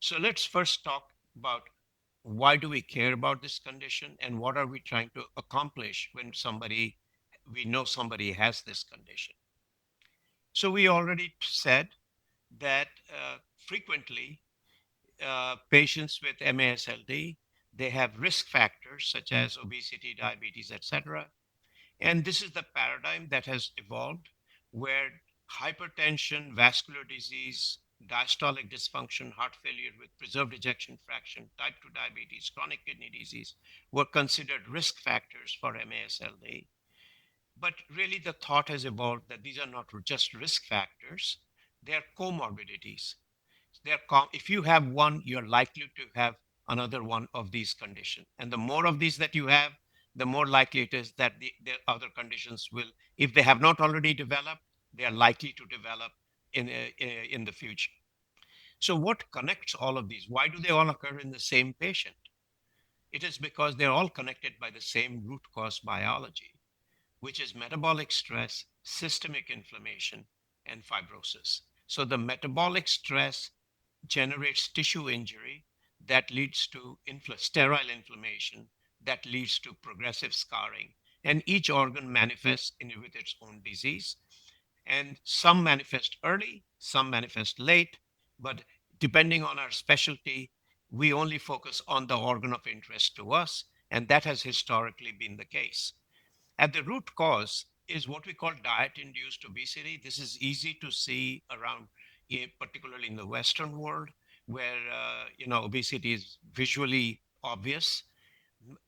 So let's first talk about why do we care about this condition and what are we trying to accomplish when we know somebody has this condition. So we already said that frequently patients with MASLD, they have risk factors such as obesity, diabetes, etc. And this is the paradigm that has evolved where hypertension, vascular disease, diastolic dysfunction, heart failure with preserved ejection fraction, type 2 diabetes, chronic kidney disease were considered risk factors for MASLD. But really, the thought has evolved that these are not just risk factors, they are comorbidities. If you have one, you're likely to have another one of these conditions. And the more of these that you have, the more likely it is that the other conditions will, if they have not already developed, they are likely to develop in the future. So what connects all of these? Why do they all occur in the same patient? It is because they're all connected by the same root cause biology, which is metabolic stress, systemic inflammation, and fibrosis. So the metabolic stress generates tissue injury that leads to sterile inflammation that leads to progressive scarring. And each organ manifests with its own disease. And some manifest early, some manifest late, but depending on our specialty, we only focus on the organ of interest to us, and that has historically been the case. At the root cause is what we call diet-induced obesity. This is easy to see around, particularly in the Western world, where obesity is visually obvious.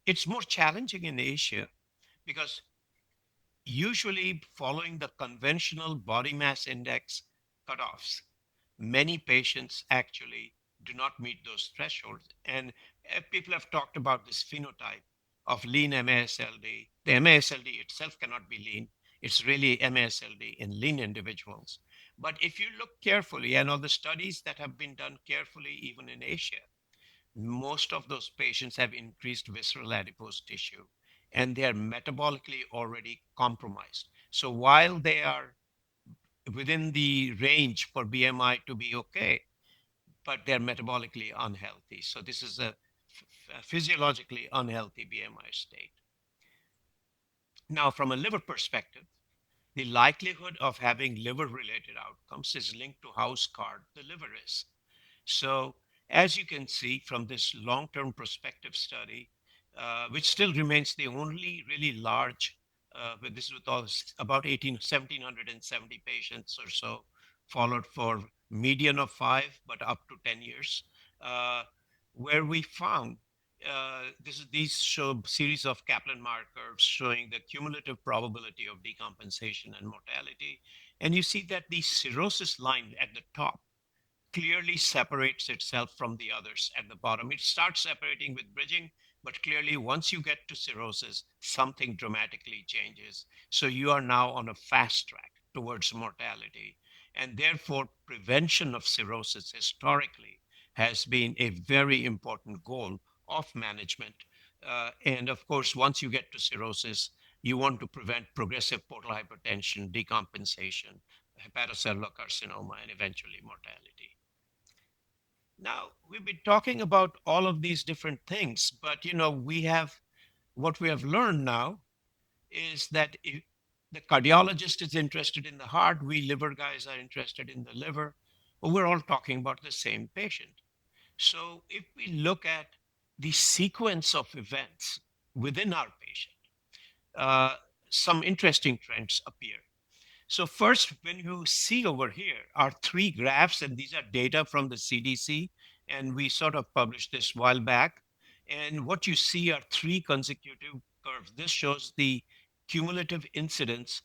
It's more challenging in Asia because usually following the conventional body mass index cutoffs, many patients actually do not meet those thresholds. And people have talked about this phenotype of lean MASLD. The MASLD itself cannot be lean. It's really MASLD in lean individuals. But if you look carefully, and all the studies that have been done carefully, even in Asia, most of those patients have increased visceral adipose tissue and they are metabolically already compromised. So while they are within the range for BMI to be okay, but they're metabolically unhealthy. So this is a physiologically unhealthy BMI state. Now, from a liver perspective, the likelihood of having liver related outcomes is linked to how scarred the liver is. So, as you can see from this long term prospective study, which still remains the only really large, but this is with all, about 1,770 patients or so, followed for median of 5, but up to 10 years, uh, where we found these show series of Kaplan-Meier curves showing the cumulative probability of decompensation and mortality. And you see that the cirrhosis line at the top clearly separates itself from the others at the bottom. It starts separating with bridging, but clearly once you get to cirrhosis, something dramatically changes. So you are now on a fast track towards mortality. And therefore, prevention of cirrhosis historically has been a very important goal of management. And of course, once you get to cirrhosis, you want to prevent progressive portal hypertension, decompensation, hepatocellular carcinoma, and eventually mortality. Now, we've been talking about all of these different things, but what we have learned now is that if the cardiologist is interested in the heart, we liver guys are interested in the liver, but we're all talking about the same patient. So if we look at the sequence of events within our patient, uh, some interesting trends appear. So first, when you see over here are three graphs, and these are data from the CDC, and we sort of published this while back. And what you see are three consecutive curves. This shows the cumulative incidence,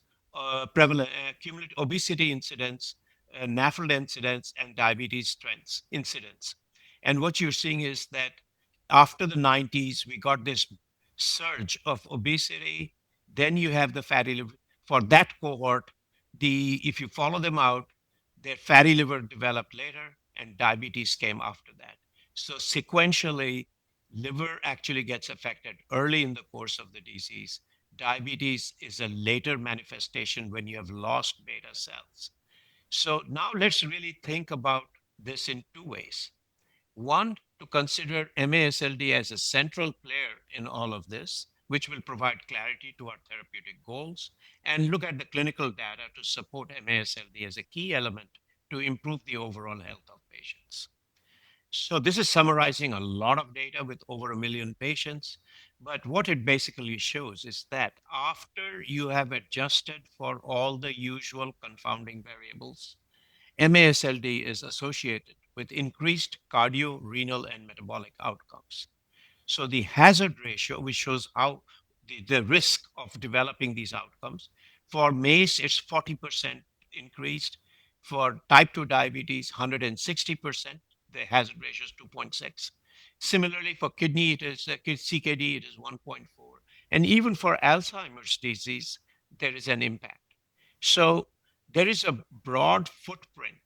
cumulative obesity incidence, NAFLD incidence, and diabetes trends incidence. And what you're seeing is that after the 90s, we got this surge of obesity. Then you have the fatty liver. For that cohort, if you follow them out, their fatty liver developed later and diabetes came after that. So sequentially, liver actually gets affected early in the course of the disease. Diabetes is a later manifestation when you have lost beta cells. So now let's really think about this in two ways. One, to consider MASLD as a central player in all of this, which will provide clarity to our therapeutic goals, and look at the clinical data to support MASLD as a key element to improve the overall health of patients. So this is summarizing a lot of data with over 1 million patients. But what it basically shows is that after you have adjusted for all the usual confounding variables, MASLD is associated with increased cardio, renal, and metabolic outcomes. So the hazard ratio, which shows how the risk of developing these outcomes, for MACE, it's 40% increased. For type 2 diabetes, 160%. The hazard ratio is 2.6. Similarly, for kidney, it is CKD, it is 1.4. And even for Alzheimer's disease, there is an impact. So there is a broad footprint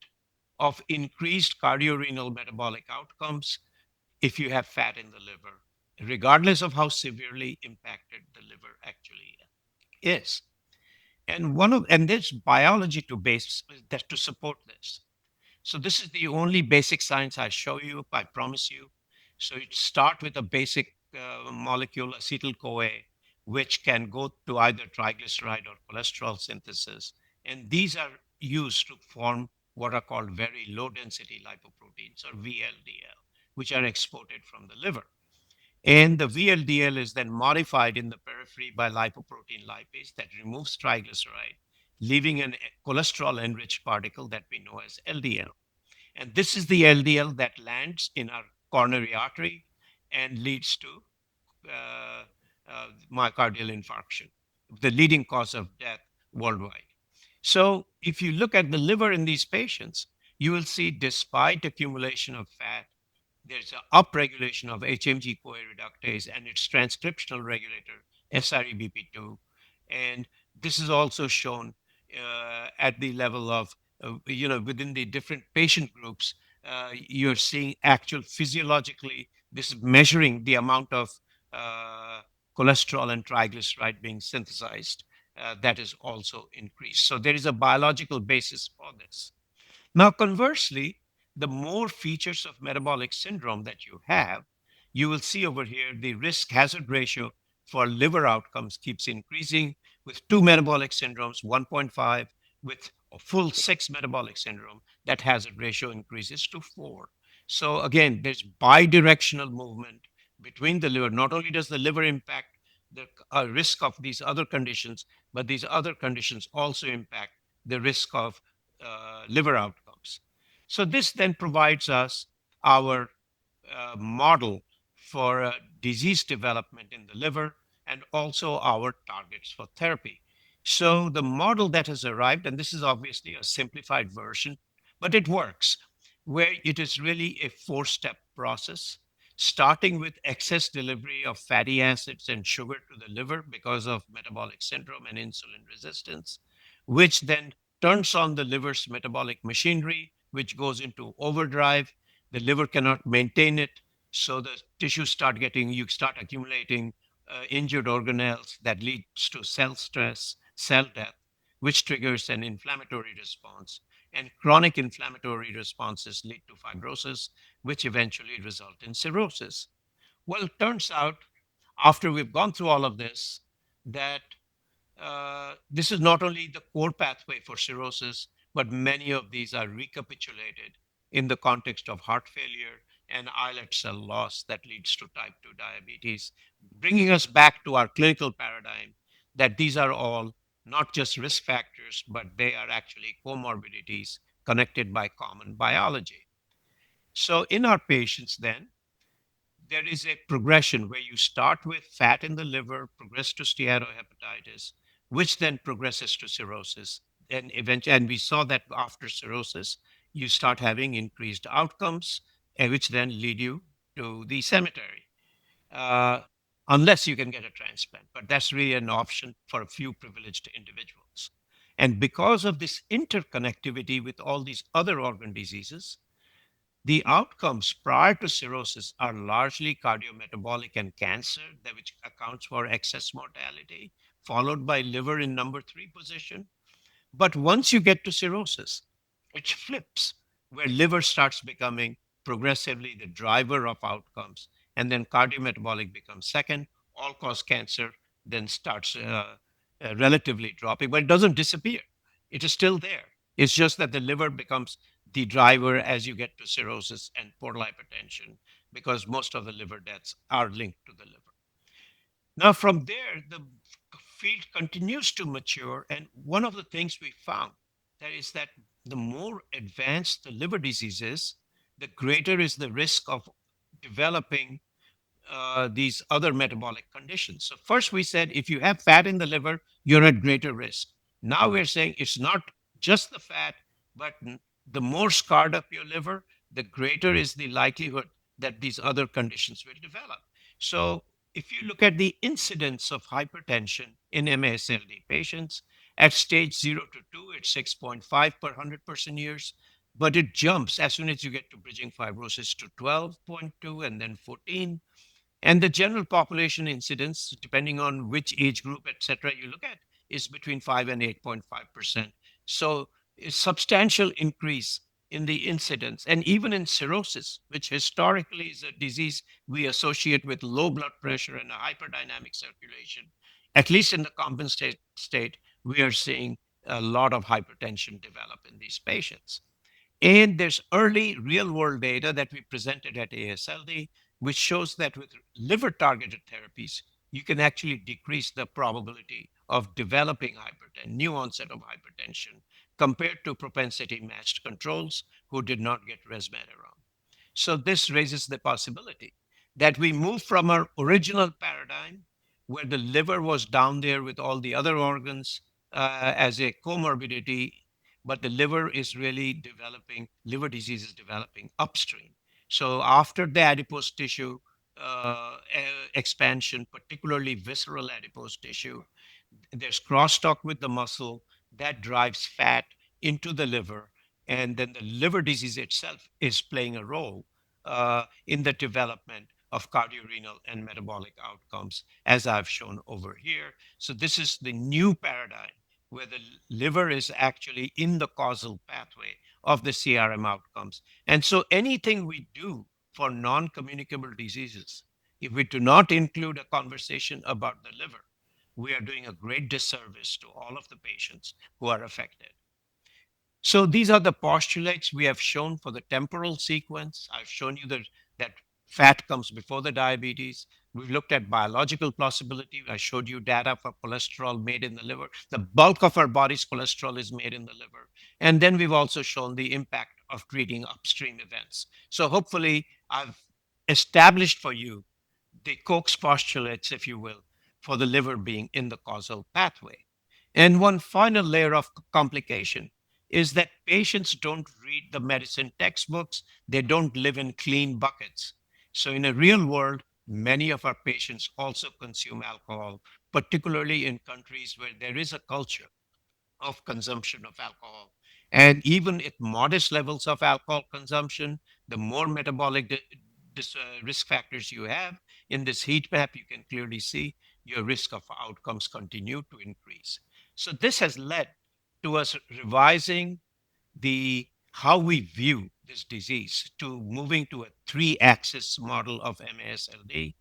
of increased cardio-renal metabolic outcomes if you have fat in the liver, regardless of how severely impacted the liver actually is. And there's biology to base that to support this. So this is the only basic science I show you, I promise you. So you start with a basic molecule, acetyl-CoA, which can go to either triglyceride or cholesterol synthesis. And these are used to form what are called very low density lipoproteins, or VLDL, which are exported from the liver. And the VLDL is then modified in the periphery by lipoprotein lipase that removes triglyceride, leaving a cholesterol enriched particle that we know as LDL. And this is the LDL that lands in our coronary artery and leads to uh, myocardial infarction, the leading cause of death worldwide. So, if you look at the liver in these patients, you will see, despite accumulation of fat, there's an upregulation of HMG-CoA reductase and its transcriptional regulator, SREBP2. And this is also shown at the level of, within the different patient groups, you're seeing actual physiologically, this is measuring the amount of uh, cholesterol and triglyceride being synthesized. That is also increased. So there is a biological basis for this. Now, conversely, the more features of metabolic syndrome that you have, you will see over here the risk hazard ratio for liver outcomes keeps increasing with two metabolic syndromes, 1.5, with a full six metabolic syndrome, that hazard ratio increases to 4. So again, there's bidirectional movement between the liver. Not only does the liver impact the risk of these other conditions, but these other conditions also impact the risk of liver outcomes. So this then provides us our model for disease development in the liver and also our targets for therapy. So the model that has arrived, and this is obviously a simplified version, but it works, where it is really a four-step process, starting with excess delivery of fatty acids and sugar to the liver because of metabolic syndrome and insulin resistance, which then turns on the liver's metabolic machinery, which goes into overdrive. The liver cannot maintain it, so the tissues you start accumulating injured organelles that leads to cell stress, cell death, which triggers an inflammatory response. And chronic inflammatory responses lead to fibrosis, which eventually result in cirrhosis. Well, it turns out, after we've gone through all of this, that this is not only the core pathway for cirrhosis, but many of these are recapitulated in the context of heart failure and islet cell loss that leads to type 2 diabetes, bringing us back to our clinical paradigm that these are all not just risk factors, but they are actually comorbidities connected by common biology. So, in our patients, then, there is a progression where you start with fat in the liver, progress to steatohepatitis, which then progresses to cirrhosis. And we saw that after cirrhosis, you start having increased outcomes, which then lead you to the cemetery, uh, unless you can get a transplant. But that's really an option for a few privileged individuals. And because of this interconnectivity with all these other organ diseases, the outcomes prior to cirrhosis are largely cardiometabolic and cancer, which accounts for excess mortality, followed by liver in number three position. But once you get to cirrhosis, it flips, where liver starts becoming progressively the driver of outcomes. And then cardiometabolic becomes second. All cause cancer then starts relatively dropping, but it doesn't disappear. It is still there. It's just that the liver becomes the driver as you get to cirrhosis and portal hypertension, because most of the liver deaths are linked to the liver. Now, from there, the field continues to mature. And one of the things we found that is that the more advanced the liver disease is, the greater is the risk of developing these other metabolic conditions. So first we said if you have fat in the liver, you're at greater risk. Now we're saying it's not just the fat, but the more scarred up your liver, the greater is the likelihood that these other conditions will develop. So if you look at the incidence of hypertension in MASLD patients at stage 0 to 2, it's 6.5 per 100 person years, but it jumps as soon as you get to bridging fibrosis to 12.2 and then 14, and the general population incidence, depending on which age group, et cetera, you look at, is between 5 and 8.5%. So a substantial increase in the incidence. And even in cirrhosis, which historically is a disease we associate with low blood pressure and a hyperdynamic circulation, at least in the compensate state, we are seeing a lot of hypertension develop in these patients. And there's early real world data that we presented at ASLD, which shows that with liver targeted therapies, you can actually decrease the probability of developing hypertension, new onset of hypertension, compared to propensity matched controls who did not get resmetirom. So this raises the possibility that we move from our original paradigm where the liver was down there with all the other organs as a comorbidity, but the liver is really developing, liver disease is developing upstream. So after the adipose tissue expansion, particularly visceral adipose tissue, there's crosstalk with the muscle that drives fat into the liver. And then the liver disease itself is playing a role in the development of cardiorenal and metabolic outcomes, as I've shown over here. So this is the new paradigm where the liver is actually in the causal pathway of the CRM outcomes. And so anything we do for non-communicable diseases, if we do not include a conversation about the liver, we are doing a great disservice to all of the patients who are affected. So these are the postulates we have shown for the temporal sequence. I've shown you that fat comes before the diabetes. We've looked at biological plausibility. I showed you data for cholesterol made in the liver. The bulk of our body's cholesterol is made in the liver. And then we've also shown the impact of treating upstream events. So hopefully I've established for you the Koch's postulates, if you will, for the liver being in the causal pathway. And one final layer of complication is that patients don't read the medicine textbooks, they don't live in clean buckets. So, in a real world, many of our patients also consume alcohol, particularly in countries where there is a culture of consumption of alcohol. And even at modest levels of alcohol consumption, the more metabolic risk factors you have in this heat map, you can clearly see your risk of outcomes continue to increase. So this has led to us revising the how we view this disease to moving to a three-axis model of MASLD.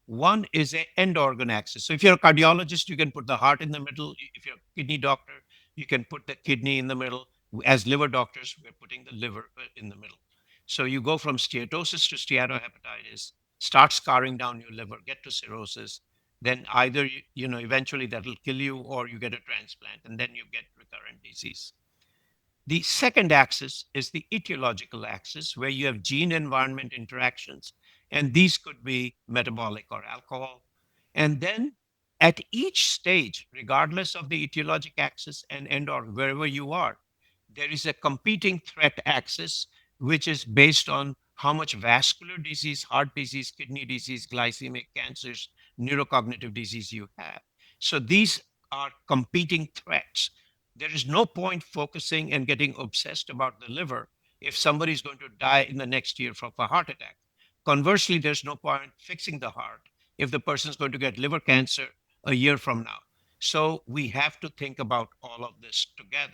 One is a end organ axis. So if you're a cardiologist, you can put the heart in the middle. If you're a kidney doctor, you can put the kidney in the middle. As liver doctors, we're putting the liver in the middle. So you go from steatosis to steatohepatitis, start scarring down your liver, get to cirrhosis, then either eventually that'll kill you or you get a transplant and then you get recurrent disease. The second axis is the etiological axis, where you have gene environment interactions, and these could be metabolic or alcohol. And then at each stage, regardless of the etiologic axis and end or wherever you are, there is a competing threat axis, which is based on how much vascular disease, heart disease, kidney disease, glycemic cancers, neurocognitive disease you have. So these are competing threats. There is no point focusing and getting obsessed about the liver if somebody is going to die in the next year from a heart attack. Conversely, there's no point fixing the heart if the person is going to get liver cancer a year from now. So we have to think about all of this together.